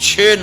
6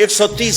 130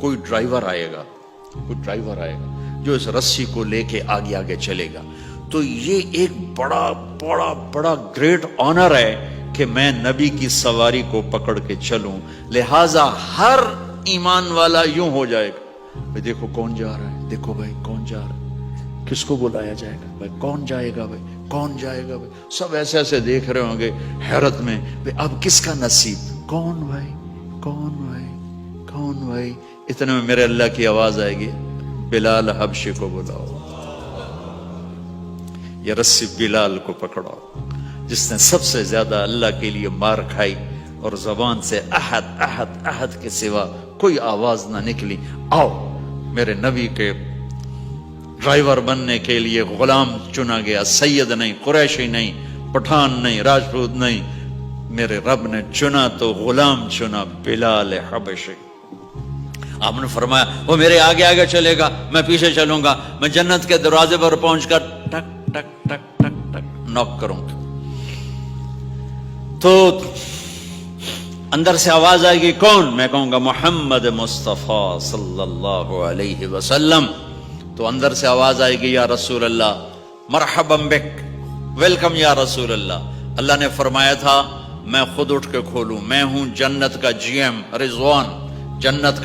کوئی ڈرائیور آئے گا جو اس رسی کو لے کے آگے آگے چلے گا. تو یہ ایک بڑا بڑا بڑا گریٹ آنر ہے کہ میں نبی کی سواری کو پکڑ کے چلوں. لہذا ہر ایمان والا یوں ہو جائے گا, بھائی دیکھو کون جا رہا ہے, دیکھو بھائی کون جا رہا ہے, کس کو بلایا جائے گا, بھائی کون جائے گا, بھائی کون جائے گا, بھائی سب ایسے ایسے دیکھ رہے ہوں گے حیرت میں, بھائی اب کس کا نصیب, کون بھائی, کون بھائی, کون بھائی. اتنے میں میرے اللہ کی آواز آئے گی, بلال حبشی کو بلاؤ. یہ رسی بلال کو پکڑاؤ جس نے سب سے زیادہ اللہ کے لیے مار کھائی اور زبان سے احد احد احد کے سوا کوئی آواز نہ نکلی. آؤ میرے نبی کے ڈرائیور بننے کے لیے غلام چنا گیا, سید نہیں, قریشی نہیں, پٹھان نہیں, راجپوت نہیں, میرے رب نے چنا تو غلام چنا, بلال حبشی. آپ نے فرمایا وہ میرے آگے آگے چلے گا, میں پیچھے چلوں گا, میں جنت کے دروازے پر پہنچ کر ٹک ٹک ٹک ٹک ٹک نوک کروں گا. تو اندر سے آواز آئے گی, کون؟ میں کہوں گا محمد مصطفیٰ صلی اللہ علیہ وسلم. تو اندر سے آواز آئے گی, یا رسول اللہ, مرحبا بک, ویلکم یا رسول اللہ. اللہ نے فرمایا تھا میں خود اٹھ کے کھولوں, میں ہوں جنت کا جی ایم رضوان, جنت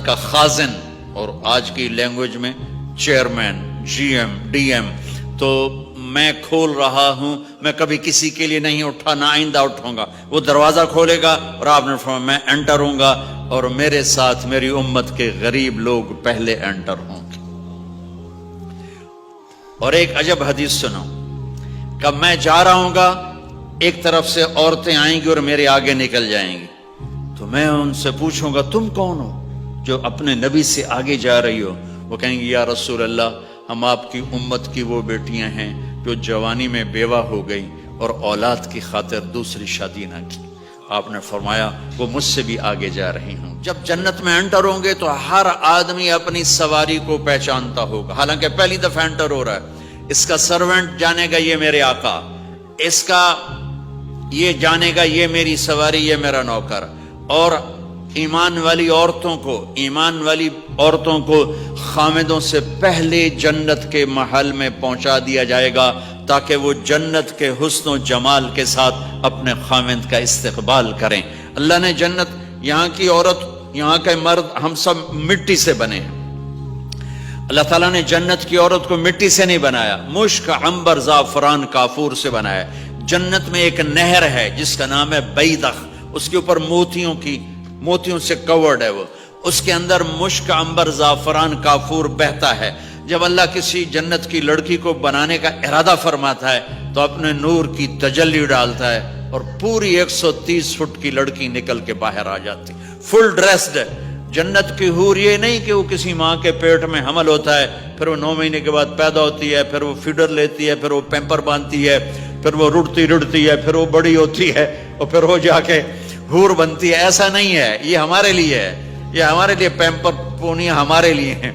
کا خازن, اور آج کی لینگویج میں chairman, G M, D M. تو میں کھول رہا ہوں, میں کبھی کسی کے لیے نہیں اٹھا, نہ آئندہ اٹھوں گا. وہ دروازہ کھولے گا اور آپ نے فرمایا میں انٹر ہوں گا, اور میرے ساتھ میری امت کے غریب لوگ پہلے انٹر ہوں گے. اور ایک عجب حدیث سنو, کہ میں جا رہا ہوں گا, ایک طرف سے عورتیں آئیں گی اور میرے آگے نکل جائیں گی. تو میں ان سے پوچھوں گا تم کون ہو جو اپنے نبی سے آگے جا رہی ہو؟ وہ کہیں گی یا رسول اللہ ہم آپ کی امت کی وہ بیٹیاں ہیں جو جوانی میں بیوہ ہو گئی اور اولاد کی خاطر دوسری شادی نہ کی. آپ نے فرمایا وہ مجھ سے بھی آگے جا رہی ہوں. جب جنت میں انٹر ہوں گے تو ہر آدمی اپنی سواری کو پہچانتا ہوگا, حالانکہ پہلی دفعہ انٹر ہو رہا ہے. اس کا سرونٹ جانے گا یہ میرے آقا, اس کا یہ جانے گا یہ میری سواری, یہ میرا نوکر. اور ایمان والی عورتوں کو خامدوں سے پہلے جنت کے محل میں پہنچا دیا جائے گا تاکہ وہ جنت کے حسن و جمال کے ساتھ اپنے خامد کا استقبال کریں. اللہ نے جنت, یہاں کی عورت, یہاں کے مرد, ہم سب مٹی سے بنے ہیں. اللہ تعالیٰ نے جنت کی عورت کو مٹی سے نہیں بنایا, مشک, عنبر, زعفران, کافور سے بنایا. جنت میں ایک نہر ہے جس کا نام ہے بیدخ, اس کے اوپر موتیوں سے کورڈ ہے. وہ اس کے اندر مشک, عنبر, زعفران, کافور بہتا ہے. جب اللہ کسی جنت کی لڑکی کو بنانے کا ارادہ فرماتا ہے تو اپنے نور کی تجلی ڈالتا ہے اور پوری 130 فٹ کی لڑکی نکل کے باہر آ جاتی, فل ڈریسڈ ہے. جنت کی حور یہ نہیں کہ وہ کسی ماں کے پیٹ میں حمل ہوتا ہے, پھر وہ 9 مہینے کے بعد پیدا ہوتی ہے, پھر وہ فیڈر لیتی ہے, پھر وہ پیمپر باندھتی ہے, پھر وہ رڑتی ہے, پھر وہ بڑی ہوتی ہے اور پھر وہ جا کے حور بنتی ہے. ایسا نہیں ہے, یہ ہمارے لیے ہے, یہ ہمارے لیے پیمپر پونی ہمارے لیے ہیں.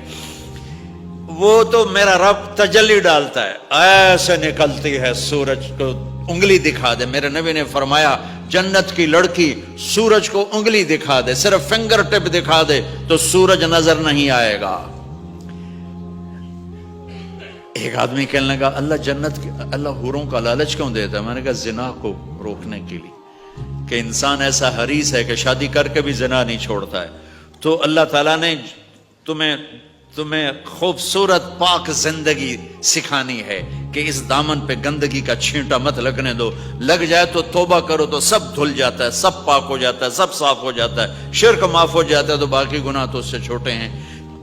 وہ تو میرا رب تجلی ڈالتا ہے, ایسے نکلتی ہے سورج کو انگلی دکھا دے. میرے نبی نے فرمایا جنت کی لڑکی سورج کو انگلی دکھا دے, صرف فنگر ٹپ دکھا دے تو سورج نظر نہیں آئے گا. ایک آدمی کہنے لگا اللہ حوروں کا لالچ کیوں دیتا ہے؟ میں نے کہا زنا کو روکنے کے لیے, کہ انسان ایسا حریص ہے کہ شادی کر کے بھی زنا نہیں چھوڑتا ہے. تو اللہ تعالیٰ نے تمہیں خوبصورت پاک زندگی سکھانی ہے کہ اس دامن پہ گندگی کا چھینٹا مت لگنے دو. لگ جائے تو توبہ کرو تو سب دھل جاتا ہے, سب پاک ہو جاتا ہے, سب صاف ہو جاتا ہے, شرک معاف ہو جاتا ہے, تو باقی گناہ تو اس سے چھوٹے ہیں.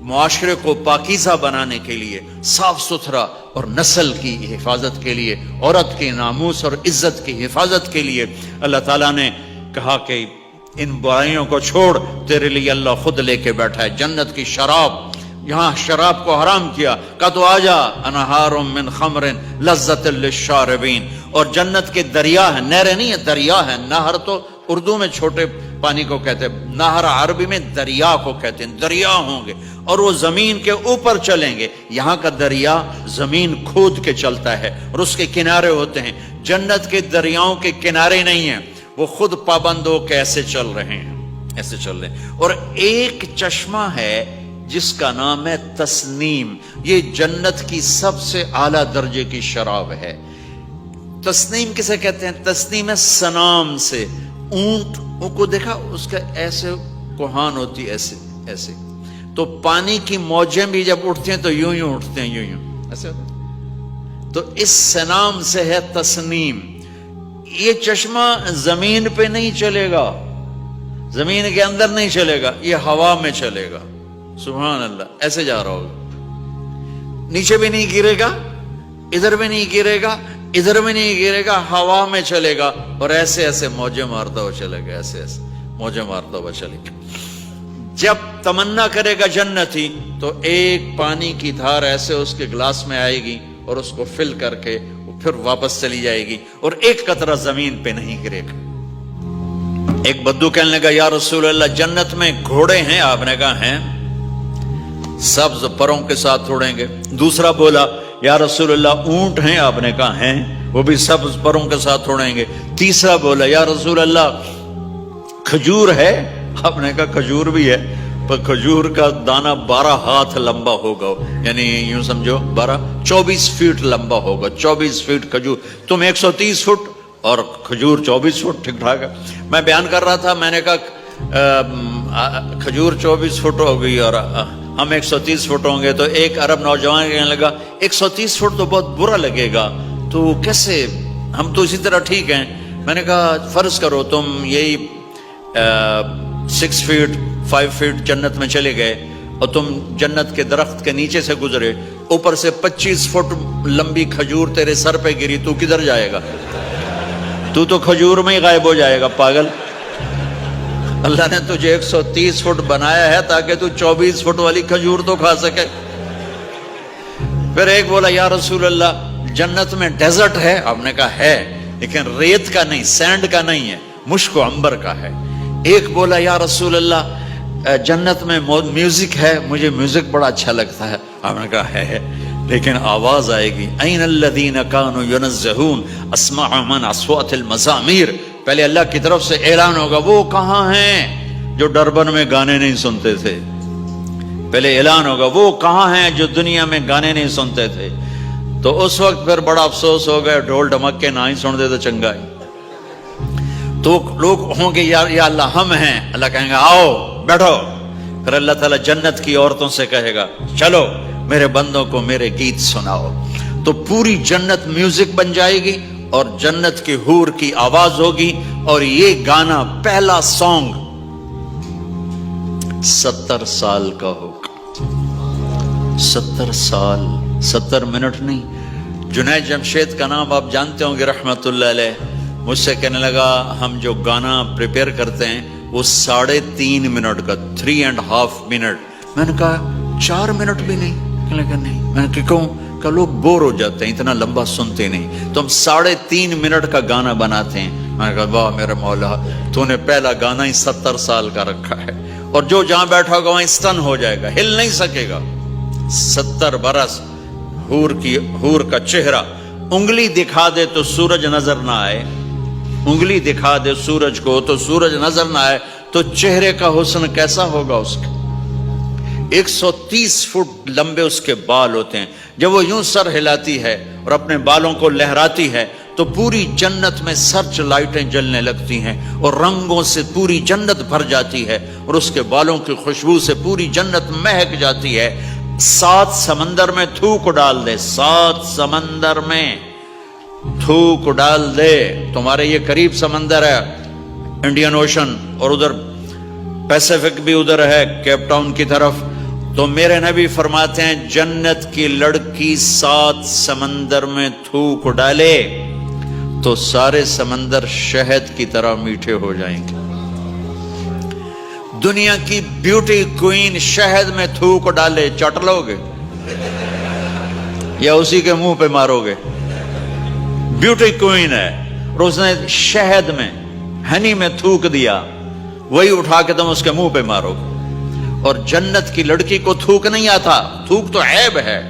معاشرے کو پاکیزہ بنانے کے لیے, صاف ستھرا, اور نسل کی حفاظت کے لیے, عورت کی ناموس اور عزت کی حفاظت کے لیے اللہ تعالیٰ نے کہا کہ ان برائیوں کو چھوڑ, تیرے لیے اللہ خود لے کے بیٹھا ہے جنت کی شراب. یہاں شراب کو حرام کیا, کہا تو آجا انہار من خمر لذت للشاربین. اور جنت کے دریا ہیں, نہریں نہیں ہیں, دریا ہیں. نہر تو اردو میں چھوٹے پانی کو کہتے ہیں, نہر عربی میں دریا کو کہتے ہیں. دریا ہوں گے اور وہ زمین کے اوپر چلیں گے. یہاں کا دریا زمین کھود کے چلتا ہے اور اس کے کنارے ہوتے ہیں. جنت کے دریاؤں کے کنارے نہیں ہیں, وہ خود پابند ہو کے ایسے چل رہے ہیں, ایسے چل رہے ہیں. اور ایک چشمہ ہے جس کا نام ہے تسنیم. یہ جنت کی سب سے اعلیٰ درجے کی شراب ہے. تسنیم کسے کہتے ہیں؟ تسنیم ہے سنام سے. اونٹ کو دیکھا اس کا ایسے کوہان ہوتی ایسے ایسے, تو پانی کی موجیں بھی جب اٹھتی ہیں تو یوں یوں اٹھتے ہیں, یوں ایسے ہوتے ہیں. تو اس سنام سے ہے تسنیم. یہ چشمہ زمین پہ نہیں چلے گا, زمین کے اندر نہیں چلے گا, یہ ہوا میں چلے گا. سبحان اللہ. ایسے جا رہا ہوگا, نیچے بھی نہیں گرے گا, ادھر بھی نہیں گرے گا, ادھر بھی نہیں گرے گا, ہوا میں چلے گا. اور ایسے ایسے موجیں مارتا ہوا چلے گا, ایسے ایسے موجیں مارتا ہوا چلے گا. جب تمنا کرے گا جنتی تو ایک پانی کی دھار ایسے اس کے گلاس میں آئے گی اور اس کو فل کر کے پھر واپس چلی جائے گی, اور ایک قطرہ زمین پہ نہیں گرے گا. ایک بدو کہنے لگا یا رسول اللہ جنت میں گھوڑے ہیں؟ آپ نے کہا ہیں, سبز پروں کے ساتھ اڑیں گے. دوسرا بولا یا رسول اللہ اونٹ ہیں؟ آپ نے کہا ہیں, وہ بھی سبز پروں کے ساتھ اڑیں گے. تیسرا بولا یا رسول اللہ کھجور ہے؟ آپ نے کہا کھجور بھی ہے, پر کھجور کا دانہ 12 ہاتھ لمبا ہوگا, یعنی یوں سمجھو 24 فٹ لمبا ہوگا. 24 فٹ کھجور, تم 130 فٹ اور کھجور 24 فٹ, ٹھیک ٹھاک ہے. میں بیان کر رہا تھا, میں نے کہا کھجور 24 فٹ ہو گئی اور ہم 130 فٹ ہوں گے. تو ایک عرب نوجوان کہنے لگا 130 فٹ تو بہت برا لگے گا, تو کیسے, ہم تو اسی طرح ٹھیک ہیں. میں نے کہا فرض کرو تم یہی 6 فٹ 5 فٹ جنت میں چلے گئے اور تم جنت کے درخت کے نیچے سے گزرے, اوپر سے 25 فٹ لمبی کھجور تیرے سر پہ گری, تو کدھر جائے گا؟ تو کھجور میں ہی غائب ہو جائے گا, پاگل. اللہ نے تجھے 130 فٹ بنایا ہے تاکہ تو 24 فٹ والی کھجور تو کھا سکے. پھر ایک بولا یا رسول اللہ جنت میں ڈیزرٹ ہے؟ آپ نے کہا ہے, لیکن ریت کا نہیں, سینڈ کا نہیں ہے, مشک و عنبر کا ہے. ایک بولا یا رسول اللہ جنت میں میوزک ہے؟ مجھے میوزک بڑا اچھا لگتا ہے. آپ نے کہا ہے, لیکن آواز آئے گی این الذین کانوا ینزہون اسمع من اصوات المزامیر. پہلے اللہ کی طرف سے اعلان ہوگا وہ کہاں ہیں جو ڈربن میں گانے نہیں سنتے تھے. پہلے اعلان ہوگا وہ کہاں ہیں جو دنیا میں گانے نہیں سنتے تھے. تو اس وقت پھر بڑا افسوس ہو گیا, ڈھول ڈھمکے نہ ہی سن دے تو چنگا ہے. تو لوگ ہوں گے یا اللہ ہم ہیں. اللہ کہیں گا آؤ بیٹھو. پھر اللہ تعالیٰ جنت کی عورتوں سے کہے گا چلو میرے بندوں کو میرے گیت سناؤ. تو پوری جنت میوزک بن جائے گی اور جنت کی حور کی آواز ہوگی. اور یہ گانا پہلا سانگ 70 سال کا ہوگا. 70 سال, 70 منٹ نہیں. جنید جمشید کا نام آپ جانتے ہوں گے رحمت اللہ علیہ. مجھ سے کہنے لگا ہم جو گانا پریپیئر کرتے ہیں وہ 3.5 منٹ کا, 3.5 منٹ. میں نے کہا 4 منٹ بھی نہیں. کہنے لگا نہیں. میں نے کہا کہ لوگ بور ہو جاتے ہیں, اتنا لمبا سنتے نہیں, تو ہم 3.5 منٹ کا گانا بناتے ہیں. میں نے کہا واہ میرے مولا, تو نے پہلا گانا ہی 70 سال کا رکھا ہے. اور جو جہاں بیٹھا ہوگا وہیں اسٹن ہو جائے گا, ہل نہیں سکے گا. 70 برس حور کا چہرہ, انگلی دکھا دے تو سورج نظر نہ آئے, انگلی دکھا دے سورج کو تو سورج نظر نہ آئے, تو چہرے کا حسن کیسا ہوگا اس کا. 130 فٹ لمبے اس کے بال ہوتے ہیں. جب وہ یوں سر ہلاتی ہے اور اپنے بالوں کو لہراتی ہے تو پوری جنت میں سرچ لائٹیں جلنے لگتی ہیں اور رنگوں سے پوری جنت بھر جاتی ہے, اور اس کے بالوں کی خوشبو سے پوری جنت مہک جاتی ہے. 7 سمندر میں تھوک ڈال دے, 7 سمندر میں تھوک ڈال دے. تمہارے یہ قریب سمندر ہے انڈین اوشن, اور ادھر پیسیفک بھی ادھر ہے کیپ ٹاؤن کی طرف. تو میرے نبی فرماتے ہیں جنت کی لڑکی 7 سمندر میں تھوک ڈالے تو سارے سمندر شہد کی طرح میٹھے ہو جائیں گے. دنیا کی بیوٹی کوئین شہد میں تھوک ڈالے, چٹ لو گے یا اسی کے منہ پہ مارو گے؟ بیوٹی کوئین ہے اور اس نے شہد میں ہنی میں تھوک دیا, وہی اٹھا کے تم اس کے منہ پہ مارو گے. اور جنت کی لڑکی کو تھوک نہیں آتا, تھوک تو عیب ہے.